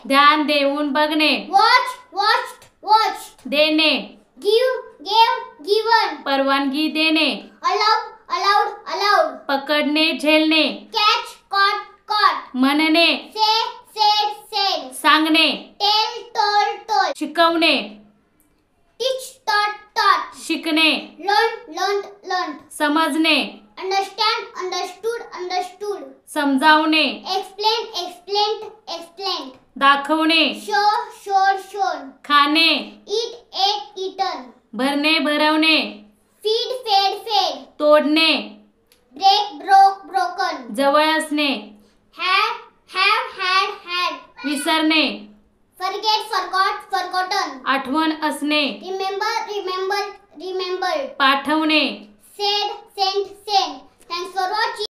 ध्यान देऊन बघणे. watch, watched, watched. देणे. give, gave, given. परवानगी देणे. allow, allowed, allowed. पकडणे झेलणे. catch, caught, caught. म्हणणे. say, said, said. सांगणे. tell, told, told. शिकवणे. teach, taught, taught. शिकणे. learn, learned, learned. समजणे. understand, understood, understood. समजावणे. explain, explained, explained. दाखवणे. show, showed, shown. खाणे. eat, ate, eaten. भरणे भरवणे. feed, fed, fed. तोडणे. break, broke, broken. जवळ असणे. had, have, had, had. विसरणे. forget, forgot, forgotten. आठवण असणे. remember, remembered, remembered. पाठवणे. said, sent, sent. Thanks for watching.